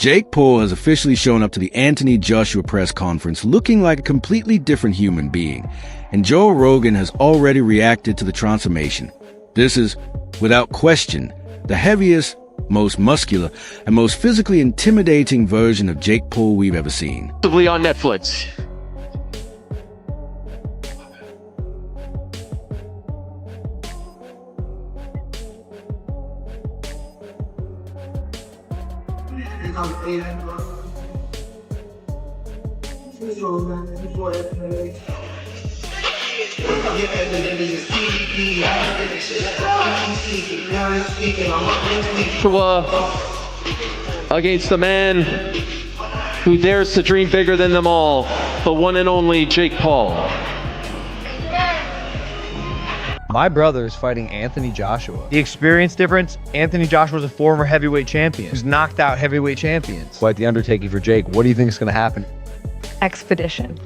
Jake Paul has officially shown up to the Anthony Joshua press conference looking like a completely different human being, and Joe Rogan has already reacted to the transformation. This is, without question, the heaviest, most muscular, and most physically intimidating version of Jake Paul we've ever seen. On Netflix. Against the man who dares to dream bigger than them all, the one and only Jake Paul. My brother is fighting Anthony Joshua. The experience difference, Anthony Joshua is a former heavyweight champion who's knocked out heavyweight champions. Quite the undertaking for Jake. What do you think is going to happen? Expedition.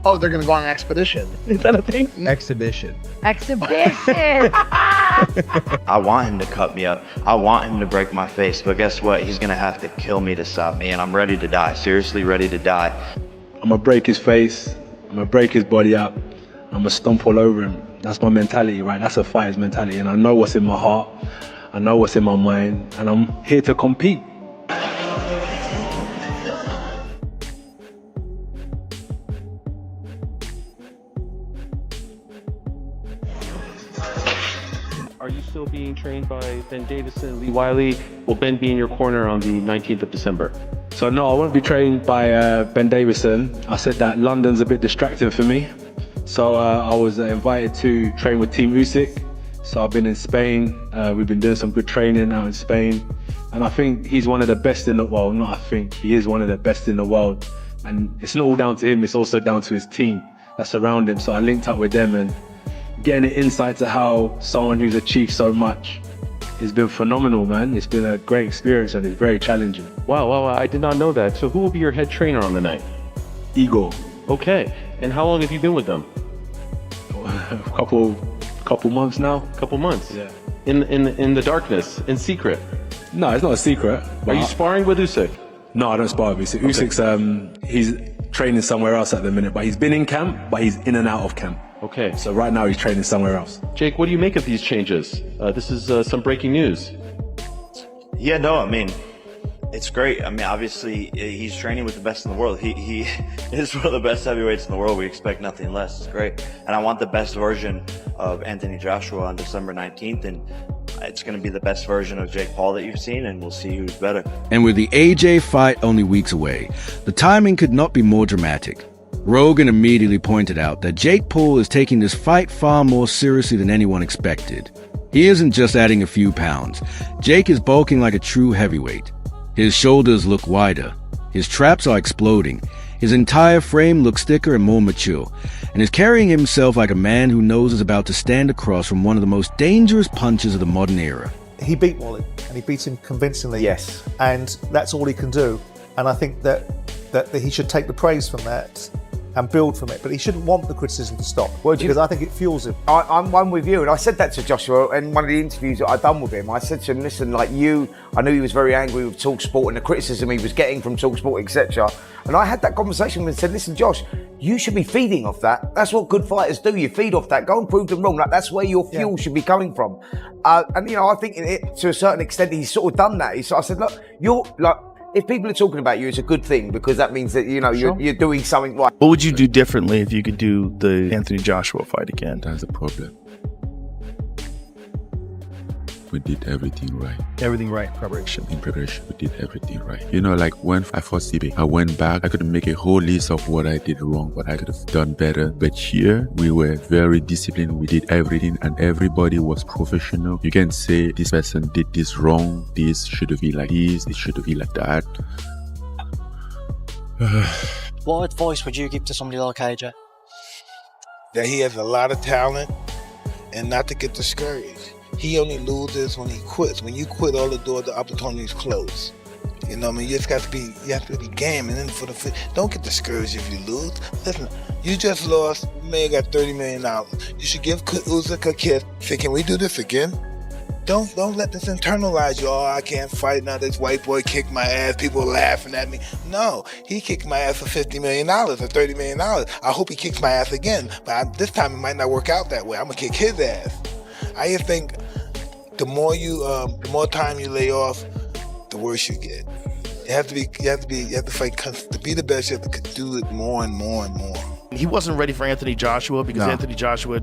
Oh, they're going to go on an expedition. Is that a thing? Exhibition. Exhibition. I want him to cut me up. I want him to break my face. But guess what? He's going to have to kill me to stop me. And I'm ready to die. Seriously ready to die. I'm going to break his face. I'm going to break his body up. I'm going to stomp all over him. That's my mentality, right? That's a fighter's mentality. And I know what's in my heart. I know what's in my mind. And I'm here to compete. Are you still being trained by Ben Davison, Lee Wiley? Will Ben be in your corner on the 19th of December? So no, I won't be trained by Ben Davison. I said that London's a bit distracting for me. So I was invited to train with Team Usyk. So I've been in Spain. We've been doing some good training out in Spain. And I think he's one of the best in the world. Not I think, he is one of the best in the world. And it's not all down to him, it's also down to his team that's around him. So I linked up with them and getting an insight to how someone who's achieved so much has been phenomenal, man. It's been a great experience and it's very challenging. Wow, I did not know that. So who will be your head trainer on the night? Igor. Okay, and how long have you been with them? A couple months now. Couple months? Yeah. In the darkness, in secret? No, it's not a secret. Are you sparring with Usyk? No, I don't spar with Usyk. Usyk's, he's training somewhere else at the minute, but he's been in camp, but he's in and out of camp. Okay. So right now he's training somewhere else. Jake, what do you make of these changes? This is some breaking news. Yeah, no, I mean, it's great. I mean, obviously, he's training with the best in the world. He is one of the best heavyweights in the world. We expect nothing less. It's great. And I want the best version of Anthony Joshua on December 19th. And it's going to be the best version of Jake Paul that you've seen, and we'll see who's better. And with the AJ fight only weeks away, the timing could not be more dramatic. Rogan immediately pointed out that Jake Paul is taking this fight far more seriously than anyone expected. He isn't just adding a few pounds. Jake is bulking like a true heavyweight. His shoulders look wider. His traps are exploding. His entire frame looks thicker and more mature, and is carrying himself like a man who knows is about to stand across from one of the most dangerous punches of the modern era. He beat Wally, and he beat him convincingly. Yes. And that's all he can do. And I think that he should take the praise from that and build from it, but he shouldn't want the criticism to stop, because I think it fuels him. I'm one with you, and I said that to Joshua in one of the interviews that I've done with him. I said to him, listen, like you, I knew he was very angry with TalkSport and the criticism he was getting from TalkSport, etc. And I had that conversation with him and said, listen, Josh, you should be feeding off that. That's what good fighters do. You feed off that. Go and prove them wrong. Like, that's where your fuel should be coming from. And, you know, I think to a certain extent, he's sort of done that. I said, look, you're like, if people are talking about you, it's a good thing, because that means that, you know, you're doing something right. What would you do differently if you could do the Anthony Joshua fight again? That's the problem. We did everything right. Everything right in preparation. In preparation, we did everything right. You know, like when I fought CB, I went back, I could make a whole list of what I did wrong, what I could have done better. But here, we were very disciplined. We did everything and everybody was professional. You can say this person did this wrong, this should be like this, it should be like that. What advice would you give to somebody like AJ? That he has a lot of talent and not to get discouraged. He only loses when he quits. When you quit, all the doors, the opportunities close. You know what I mean? You have to be game, and then don't get discouraged if you lose. Listen, you just lost, you may have got $30 million. You should give Usyk a kiss. Say, can we do this again? Don't let this internalize you. Oh, I can't fight now. This white boy kicked my ass. People are laughing at me. No, he kicked my ass for $50 million or $30 million. I hope he kicks my ass again. But this time it might not work out that way. I'm gonna kick his ass. I just think the more time you lay off, the worse you get. You have to fight to be the best. You have to do it more and more and more. He wasn't ready for Anthony Joshua because Anthony Joshua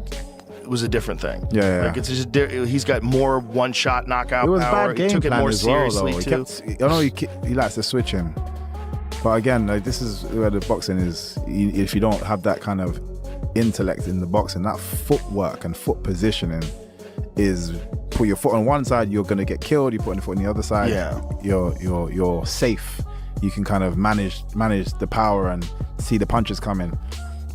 was a different thing. Yeah. Like it's just, he's got more one-shot knockout It was power. bad game He took it plan more as well, seriously though. too. I know he likes to switch him, but again, like, this is where the boxing is. If you don't have that kind of intellect in the boxing, that footwork and foot positioning is, put your foot on one side, you're gonna get killed. You put your foot on the other side, you're safe. You can kind of manage the power and see the punches coming.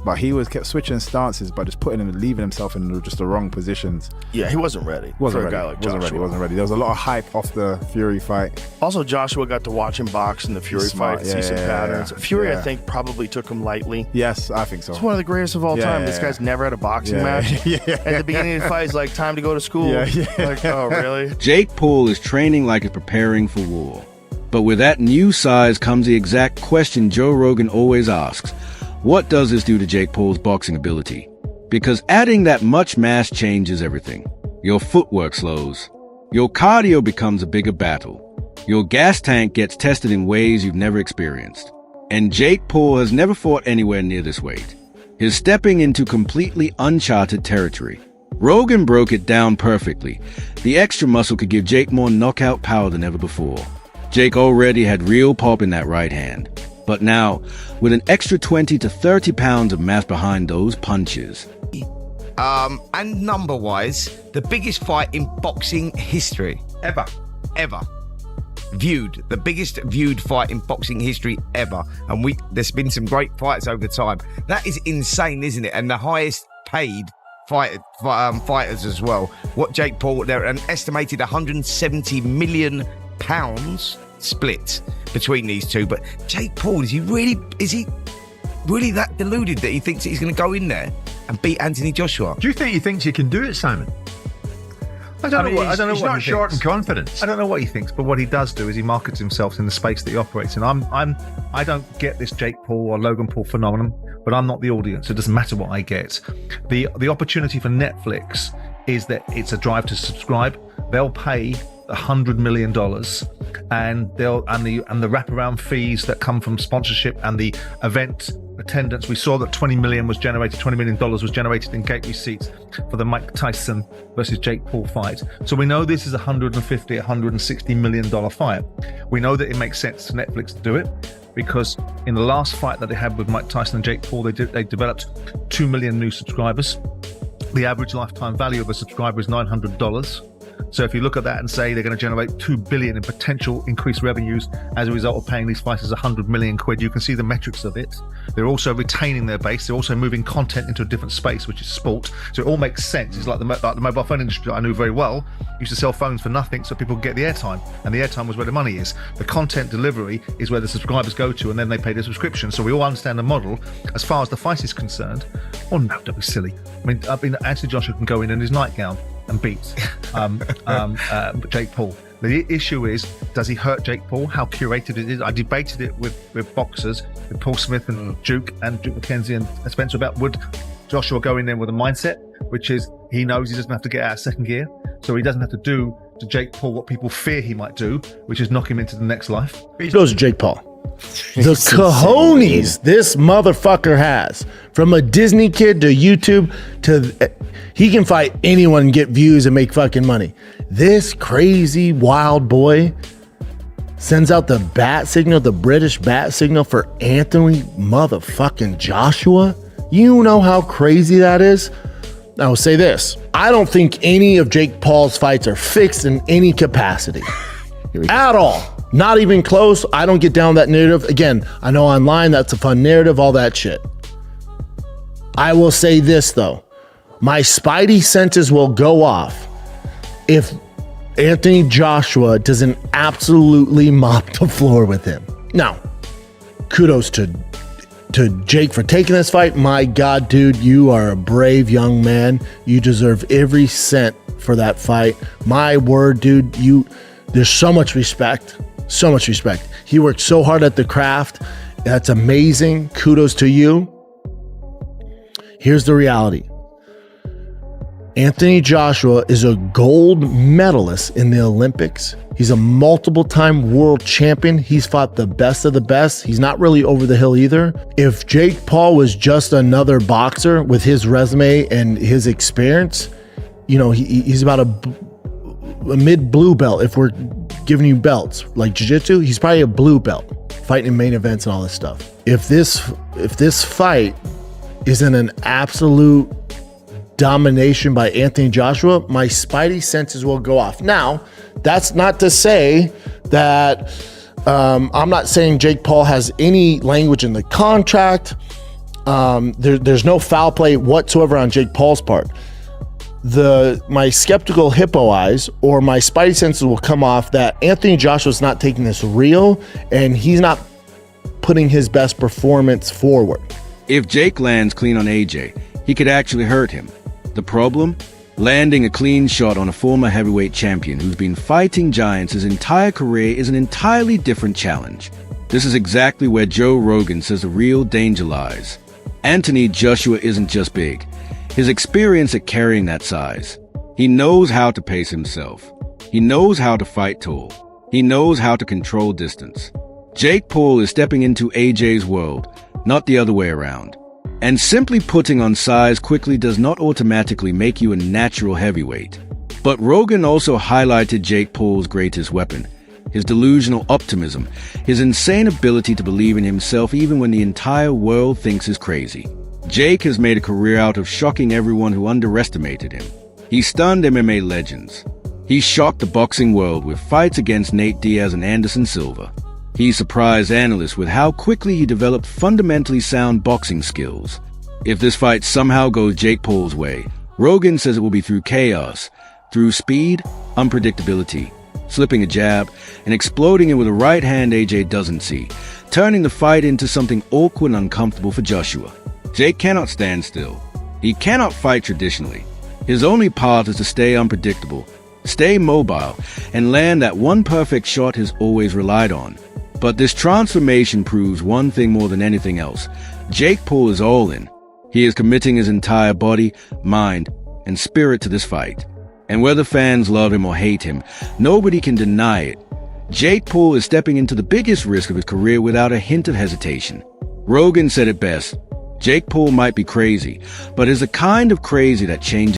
But he kept switching stances, but just leaving himself in just the wrong positions. Yeah, he wasn't ready. Wasn't for ready. A guy like Joshua. Wasn't ready. There was a lot of hype off the Fury fight. Also, Joshua got to watch him box in the Fury fight, see some patterns. Fury, I think, probably took him lightly. Yes, I think so. He's one of the greatest of all time. This guy's never had a boxing match. At the beginning of the fight, he's like, time to go to school. Like, oh, really? Jake Paul is training like he's preparing for war. But with that new size comes the exact question Joe Rogan always asks. What does this do to Jake Paul's boxing ability? Because adding that much mass changes everything. Your footwork slows. Your cardio becomes a bigger battle. Your gas tank gets tested in ways you've never experienced. And Jake Paul has never fought anywhere near this weight. He's stepping into completely uncharted territory. Rogan broke it down perfectly. The extra muscle could give Jake more knockout power than ever before. Jake already had real pop in that right hand. But now, with an extra 20 to 30 pounds of mass behind those punches. And number-wise, the biggest fight in boxing history. Ever. The biggest viewed fight in boxing history ever. And there's been some great fights over time. That is insane, isn't it? And the highest paid fighters as well. What Jake Paul, they're an estimated £170 million split between these two. But Jake Paul, is he really that deluded that he thinks he's going to go in there and beat Anthony Joshua? Do you think he thinks he can do it, Simon? I don't know what he's not short in confidence. I don't know what he thinks, but what he does do is he markets himself in the space that he operates in. I don't get this Jake Paul or Logan Paul phenomenon, but I'm not the audience. It doesn't matter what I get. The opportunity for Netflix is that it's a drive to subscribe. They'll pay $100 million, and the wraparound fees that come from sponsorship and the event attendance. We saw that $20 million was generated in gate receipts for the Mike Tyson versus Jake Paul fight. So we know this is $150-160 million fight. We know that it makes sense to Netflix to do it because in the last fight that they had with Mike Tyson and Jake Paul, they developed 2 million new subscribers. The average lifetime value of a subscriber is $900. So if you look at that and say they're going to generate $2 billion in potential increased revenues as a result of paying these fighters £100 million, you can see the metrics of it. They're also retaining their base. They're also moving content into a different space, which is sport. So it all makes sense. It's like the mobile phone industry that I knew very well used to sell phones for nothing so people could get the airtime. And the airtime was where the money is. The content delivery is where the subscribers go to, and then they pay their subscription. So we all understand the model. As far as the fight is concerned, oh no, don't be silly. Anthony Joshua can go in his nightgown and beat Jake Paul. The issue is, does he hurt Jake Paul? How curated it is. I debated it with boxers, with Paul Smith and Duke McKenzie and Spencer about would Joshua go in there with a mindset, which is he knows he doesn't have to get out of second gear, so he doesn't have to do to Jake Paul what people fear he might do, which is knock him into the next life. He goes to Jake Paul. The cojones this motherfucker has, from a Disney kid to YouTube to he can fight anyone, get views and make fucking money. This crazy wild boy sends out the bat signal, the British bat signal for Anthony motherfucking Joshua. You know how crazy that is? I will say this. I don't think any of Jake Paul's fights are fixed in any capacity at all. Not even close. I don't get down that narrative. Again, I know online that's a fun narrative, all that shit. I will say this though. My spidey senses will go off if Anthony Joshua doesn't absolutely mop the floor with him. Now, kudos to Jake for taking this fight. My God, dude, you are a brave young man. You deserve every cent for that fight. My word, dude, there's so much respect. So much respect. He worked so hard at the craft. That's amazing. Kudos to you. Here's the reality. Anthony Joshua is a gold medalist in the Olympics. He's a multiple-time world champion. He's fought the best of the best. He's not really over the hill either. If Jake Paul was just another boxer with his resume and his experience, you know, he's about a mid-blue belt. If we're giving you belts like jiu-jitsu, he's probably a blue belt, fighting in main events and all this stuff. If this fight isn't an absolute domination by Anthony Joshua, my spidey senses will go off. Now, that's not to say that I'm not saying Jake Paul has any language in the contract. There's no foul play whatsoever on Jake Paul's part. My skeptical hippo eyes or my spidey senses will come off that Anthony Joshua's not taking this real and he's not putting his best performance forward. If Jake lands clean on AJ, he could actually hurt him. The problem? Landing a clean shot on a former heavyweight champion who's been fighting giants his entire career is an entirely different challenge. This is exactly where Joe Rogan says the real danger lies. Anthony Joshua isn't just big. His experience at carrying that size. He knows how to pace himself. He knows how to fight tall. He knows how to control distance. Jake Paul is stepping into AJ's world, not the other way around. And simply putting on size quickly does not automatically make you a natural heavyweight. But Rogan also highlighted Jake Paul's greatest weapon, his delusional optimism, his insane ability to believe in himself even when the entire world thinks he's crazy. Jake has made a career out of shocking everyone who underestimated him. He stunned MMA legends. He shocked the boxing world with fights against Nate Diaz and Anderson Silva. He surprised analysts with how quickly he developed fundamentally sound boxing skills. If this fight somehow goes Jake Paul's way, Rogan says it will be through chaos, through speed, unpredictability, slipping a jab, and exploding it with a right hand AJ doesn't see, turning the fight into something awkward and uncomfortable for Joshua. Jake cannot stand still. He cannot fight traditionally. His only path is to stay unpredictable, stay mobile, and land that one perfect shot he's always relied on. But this transformation proves one thing more than anything else. Jake Paul is all in. He is committing his entire body, mind, and spirit to this fight. And whether fans love him or hate him, nobody can deny it. Jake Paul is stepping into the biggest risk of his career without a hint of hesitation. Rogan said it best. Jake Paul might be crazy, but is the kind of crazy that changes